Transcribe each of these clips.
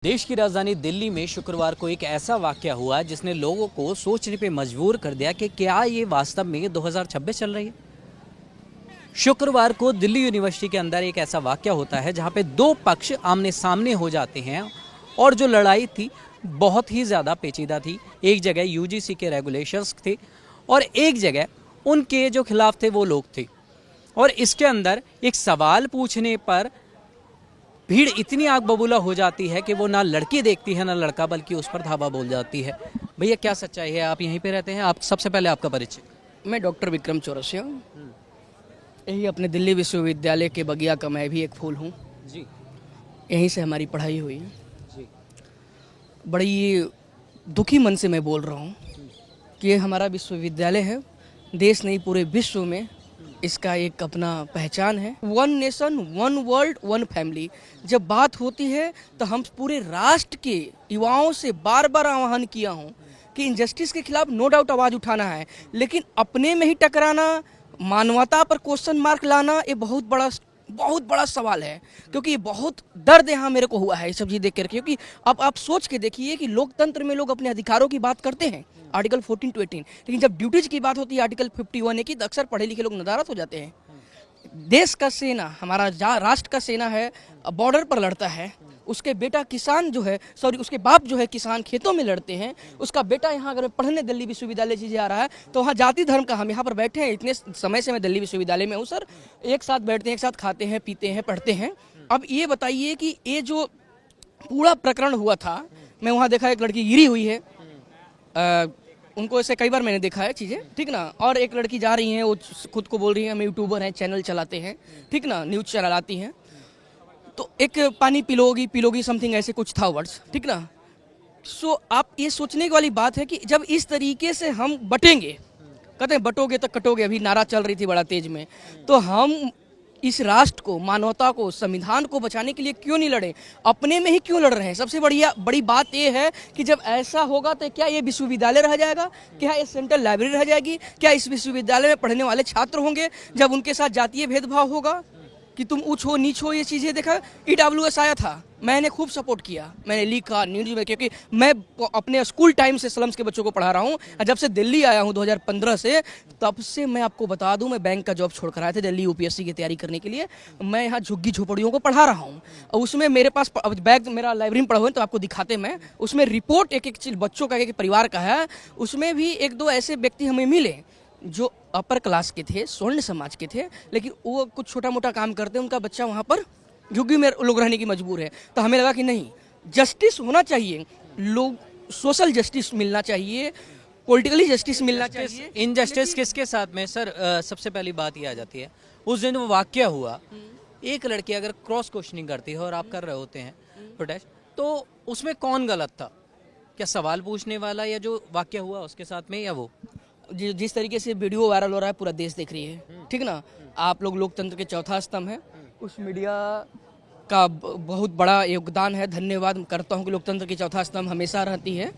देश की राजधानी दिल्ली में शुक्रवार को एक ऐसा वाकया हुआ जिसने लोगों को सोचने पे मजबूर कर दिया कि क्या ये वास्तव में 2026 चल रही है। शुक्रवार को दिल्ली यूनिवर्सिटी के अंदर एक ऐसा वाकया होता है जहां पे दो पक्ष आमने सामने हो जाते हैं और जो लड़ाई थी बहुत ही ज़्यादा पेचीदा थी। एक जगह यूजीसी के रेगुलेशंस थे और एक जगह उनके जो खिलाफ थे वो लोग थे। और इसके अंदर एक सवाल पूछने पर भीड़ इतनी आग बबूला हो जाती है कि वो ना लड़की देखती है ना लड़का, बल्कि उस पर धावा बोल जाती है। भैया क्या सच्चाई है? आप यहीं पे रहते हैं, आप सबसे पहले आपका परिचय। मैं डॉक्टर विक्रम चौरसिया, यही अपने दिल्ली विश्वविद्यालय के बगिया का मैं भी एक फूल हूँ जी। यहीं से हमारी पढ़ाई हुई है। जी। बड़ी दुखी मन से मैं बोल रहा हूँ कि ये हमारा विश्वविद्यालय है, देश नहीं पूरे विश्व में इसका एक अपना पहचान है। One nation one world one family जब बात होती है तो हम पूरे राष्ट्र के युवाओं से बार बार आह्वान किया हूँ कि इनजस्टिस के खिलाफ नो डाउट आवाज़ उठाना है, लेकिन अपने में ही टकराना, मानवता पर क्वेश्चन मार्क लाना, ये बहुत बड़ा सवाल है। क्योंकि ये बहुत दर्द यहाँ मेरे को हुआ है ये सब चीज़ देख कर। क्योंकि अब आप सोच के देखिए कि लोकतंत्र में लोग अपने अधिकारों की बात करते हैं, आर्टिकल 14 to 18, लेकिन जब ड्यूटीज की बात होती है आर्टिकल 51A की, तो अक्सर पढ़े लिखे लोग नदारत हो जाते हैं। देश का सेना, हमारा राष्ट्र का सेना है, बॉर्डर पर लड़ता है, उसके बेटा किसान जो है, उसके बाप जो है किसान खेतों में लड़ते हैं, उसका बेटा यहाँ अगर पढ़ने दिल्ली विश्वविद्यालय चीज़ें आ रहा है तो वहाँ जाति धर्म का, हम यहाँ पर बैठे हैं, इतने समय से मैं दिल्ली विश्वविद्यालय में हूँ सर, एक साथ बैठते हैं, एक साथ खाते हैं, पीते हैं, पढ़ते हैं। अब ये बताइए कि ये जो पूरा प्रकरण हुआ था, मैं वहाँ देखा एक लड़की गिरी हुई है, उनको ऐसे कई बार मैंने देखा है चीज़ें, ठीक ना। और एक लड़की जा रही हैं, वो खुद को बोल रही है हम यूट्यूबर हैं, चैनल चलाते हैं, ठीक ना, न्यूज़ चलाती हैं, तो एक पानी पिलोगी समथिंग ऐसे कुछ था वर्ड्स, ठीक ना। सो आप ये सोचने वाली बात है कि जब इस तरीके से हम बटेंगे, कहते हैं बटोगे तो कटोगे, अभी नारा चल रही थी बड़ा तेज में, तो हम इस राष्ट्र को, मानवता को, संविधान को बचाने के लिए क्यों नहीं लड़े? अपने में ही क्यों लड़ रहे हैं? सबसे बड़ी बात ये है कि जब ऐसा होगा तो क्या ये विश्वविद्यालय रह जाएगा? क्या ये सेंट्रल लाइब्रेरी रह जाएगी? क्या इस विश्वविद्यालय में पढ़ने वाले छात्र होंगे जब उनके साथ जातीय भेदभाव होगा कि तुम ऊंच हो नीच हो? ये चीज़ें देखा, EWS आया था, मैंने खूब सपोर्ट किया, मैंने लिखा न्यूज़ में, क्योंकि मैं अपने स्कूल टाइम से स्लम्स के बच्चों को पढ़ा रहा हूँ। जब से दिल्ली आया हूँ 2015 से, तब से मैं आपको बता दूँ, मैं बैंक का जॉब छोड़कर आया था दिल्ली UPSC की तैयारी करने के लिए। मैं यहाँ झुग्गी झोपड़ियों को पढ़ा रहा हूँ और उसमें मेरे पास बैग मेरा लाइब्रेरी में पढ़ा हुआ है, तो आपको दिखाते मैं, उसमें रिपोर्ट एक चीज बच्चों का, एक परिवार का है, उसमें भी एक दो ऐसे व्यक्ति हमें मिले जो अपर क्लास के थे, स्वर्ण समाज के थे, लेकिन वो कुछ छोटा मोटा काम करते हैं, उनका बच्चा वहाँ पर झुग्गी में लोग रहने की मजबूर है। तो हमें लगा कि नहीं, जस्टिस होना चाहिए, लोग सोशल जस्टिस मिलना चाहिए, पॉलिटिकली जस्टिस मिलना चाहिए। इनजस्टिस किसके साथ में सर? सबसे पहली बात ये आ जाती है, उस दिन वो वाकया हुआ, एक लड़की अगर क्रॉस क्वेश्चनिंग करती है और आप कर रहे होते हैं प्रोटेस्ट, तो उसमें कौन गलत था? क्या सवाल पूछने वाला या जो वाकया हुआ उसके साथ में, या वो? जिस तरीके से वीडियो वायरल हो रहा है पूरा देश देख रही है, ठीक ना। आप लोग लोकतंत्र के चौथा स्तंभ है, उस मीडिया का बहुत बड़ा योगदान है, धन्यवाद करता हूं कि लोकतंत्र की चौथा स्तंभ हमेशा रहती है।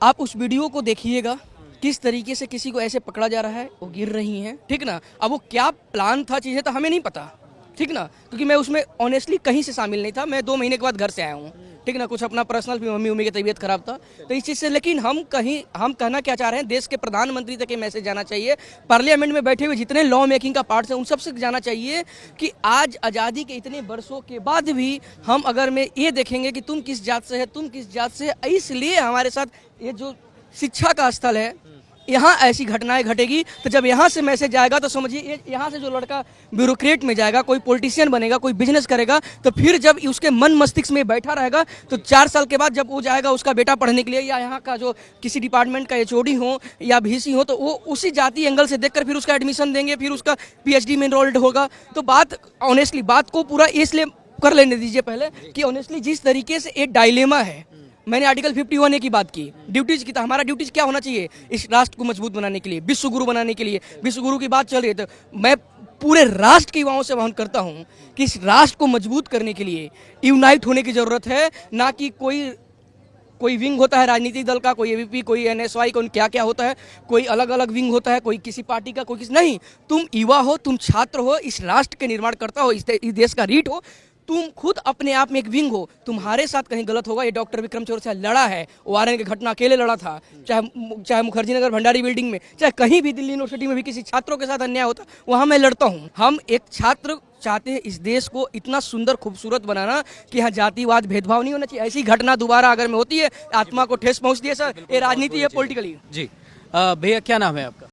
आप उस वीडियो को देखिएगा, किस तरीके से किसी को ऐसे पकड़ा जा रहा है, वो गिर रही हैं, ठीक ना। अब वो क्या प्लान था, चीज़ें तो हमें नहीं पता, ठीक ना, क्योंकि मैं उसमें ऑनेस्टली कहीं से शामिल नहीं था। मैं 2 महीने के बाद घर से आया हूँ, ठीक ना, कुछ अपना पर्सनल भी, मम्मी की तबीयत खराब था, तो इस चीज़ से। लेकिन हम कहना क्या चाह रहे हैं, देश के प्रधानमंत्री तक ये मैसेज जाना चाहिए, पार्लियामेंट में बैठे हुए जितने लॉ मेकिंग का पार्ट्स हैं उन सबसे जाना चाहिए कि आज आज़ादी के इतने वर्षों के बाद भी हम अगर में ये देखेंगे कि तुम किस जात से है, तुम किस जात से है, इसलिए हमारे साथ ये जो शिक्षा का स्थल है, यहाँ ऐसी घटनाएं घटेगी। तो जब यहाँ से मैसेज आएगा तो समझिए, यहाँ से जो लड़का ब्यूरोक्रेट में जाएगा, कोई पॉलिटिशियन बनेगा, कोई बिजनेस करेगा, तो फिर जब उसके मन मस्तिष्क में बैठा रहेगा, तो 4 साल के बाद जब वो जाएगा उसका बेटा पढ़ने के लिए, या यहाँ का जो किसी डिपार्टमेंट का HOD हो या VC हो, तो वो उसी जाति एंगल से देखकर फिर उसका एडमिशन देंगे, फिर उसका PhD में इनरोल्ड होगा। तो बात ऑनेस्टली, बात को पूरा इसलिए कर लेने दीजिए पहले कि ऑनेस्टली जिस तरीके से एक डायलेमा है, मैंने आर्टिकल 51A की बात की, ड्यूटीज की, तो हमारा ड्यूटीज क्या होना चाहिए इस राष्ट्र को मजबूत बनाने के लिए, विश्व गुरु बनाने के लिए। विश्व गुरु की बात चल रही है, तो मैं पूरे राष्ट्र के युवाओं से आह्वान करता हूं कि इस राष्ट्र को मजबूत करने के लिए यूनाइट होने की जरूरत है, ना कि कोई विंग होता है राजनीतिक दल का, कोई AVP, कोई NSY, कोई क्या क्या होता है, कोई अलग अलग विंग होता है, कोई किसी पार्टी का, कोई किसी नहीं। तुम युवा हो, तुम छात्र हो, इस राष्ट्र के निर्माण करता हो, इस देश का रीढ़ हो, तुम खुद अपने आप में एक विंग हो, तुम्हारे साथ कहीं गलत होगा। ये डॉक्टर विक्रम चौरसिया लड़ा है, वारन की घटना अकेले लड़ा था, चाहे मुखर्जी नगर भंडारी बिल्डिंग में, चाहे कहीं भी दिल्ली यूनिवर्सिटी में भी किसी छात्रों के साथ अन्याय होता, वहां मैं लड़ता हूं। हम एक छात्र चाहते हैं इस देश को इतना सुंदर खूबसूरत बनाना कि यहाँ जातिवाद भेदभाव नहीं होना चाहिए। ऐसी घटना दोबारा अगर में होती है, आत्मा को ठेस पहुंचती है सर। ये राजनीति है पॉलिटिकली। जी भैया क्या नाम है आपका?